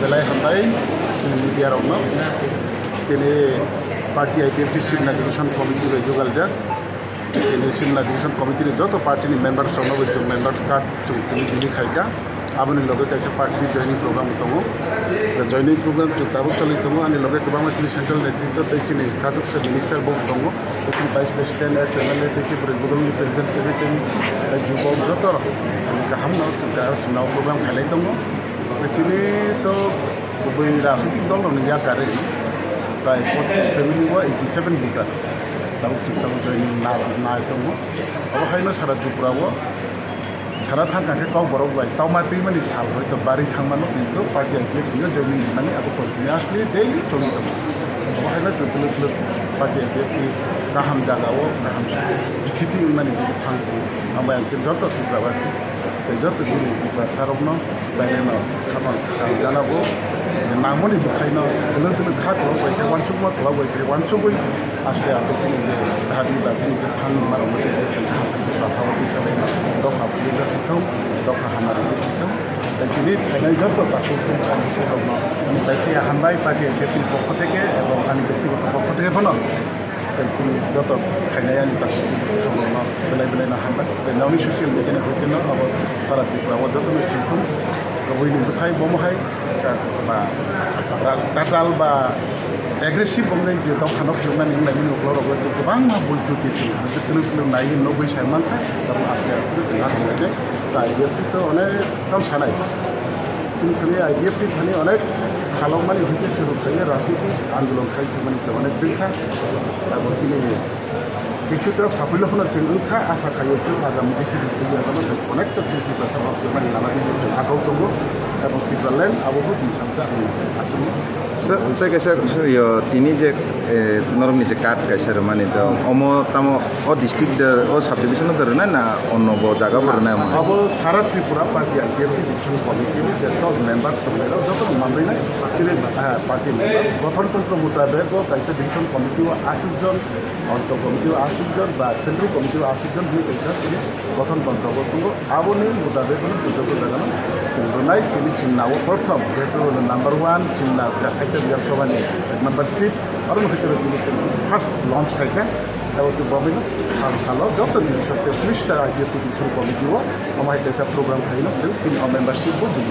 Belai hambai media rokno tini party IPFT Simla Division Committee re jogaljak tini Simla Division Committee re joto party ni member sono bojo member card tini dili khaika aboni loge kaisa party joining program tongo the joining program chutabo chali tongo ani loge kobang tini central netritwa taisini kajok se minister bo tongo tini vice president ex MLA tiki president secretary jubo joto ani kahamno ka sunau program khalai tongo tini to gubai राजनीतिक दल या करे प्राय 25 family व 87 voter ताऊ जोइनिं ना दङ अब खायनो सारा त्रिपुरा व सारा थांगा के गाव बरौ बाय ताऊ माति माने साल हयतो बारि थांमानो बिखौ पार्टी आइपिएफ दिनो जोइनिं माने अब कन्टिन्युअसलि डेली चलि दङ अब खायनो जोबोद पार्टी आइपिएफ नि गाहाम जागाव गाहाम स्थिति माने बिखौ थांगौ आमबाय आं जत त्रिपुरावासी जत जोंनि त्रिपुरा सारबनो बायनो खामानि जानांगौ नामनि बुखायनो दोलो दोलो खाखौ बायखे वानसुक मा क्लाव बायखे वानसुक आस्ते आस्ते जोंनि जे दाबि बा जोंनि जे सान माराव मोनसे जों खामानि बाहावति सालाय दफा पुलिस सिथौ दफा हामारि सिथौ दिनै फाइनाल जत ताकौ खालामनो बायखे हामबाय पार्टी एफपि पक्ष থেকে এবং আমি ব্যক্তিগত পক্ষ থেকে ফোন তিনি যত খাইনাयानि ताकौ संगनो बेलाय बेलायनो हामबाय नावनि ससियेल मिडियानि होतेनो अब सारा त्रिपुरा जत सिथौ गबैनि बुथाय बमहाय बा राजदाताल बा एग्रेसिव बंगै जे दावखानाव फिरनानै नायनि न'खरावबो जों गोबां बुलटुति जों फिल्म नायो न'बै सायमान दा आस्ते आस्ते जोंहा होनाय दा आइबिएफथ' अनेक दाम सानाय जों खालि आइबिएफनि थानि अनेक खालामनानै होते सुरु खायो राजनीतिक आन्दोलन खायो माने अनेक दोंखा दा जोंनि কিছুটা সাফল্যপূর্ণ চেঙ্গুখা আশা খাইयो जों आगामी डिस्ट्रिक्ट जानो अनेक त्रिपुरा साफा माने लानानै जों आगाव दङ এবং ত্রিপুরাল্যান্ড আবহাওয়া দিনসামসা আসলে স্যার তাই কাছে তিনি যে নরমনি যে কাট কাছে মানে অম তাম ও ডিস্ট্রিক্ট ও সাব ডিভিশন ধরে না অন্য জায়গা ধরে না अब सारा Tripura party IPF division committee जो मेम्बार्स दङ যত मानबै ना पार्टी मेम्बार गठनतंत्र मुताबिक कैसे डिविजन कमिटी 80 জন অঞ্চল কমিটি 80 জন বা সেন্ট্রাল কমিটি 80 জন হয়ে कैसे তিনি গঠনতন্ত্র দङ আবনি মুতাবিক দুটো জায়গা রুনাই তিনি সিমনাও প্রথম যেহেতু নাম্বার 1 সিমনা সাহিত্য বিধানসভানি নাম্বার 6 আর ভিতরে তিনি ফার্স্ট লঞ্চ খাইতেন এবং ববিন সাল যত জিনিস 33টা আইপিএফ ডিভিশন কমিটিও আমার একটা প্রোগ্রাম খাইল তিনি মেম্বারশিপও দিল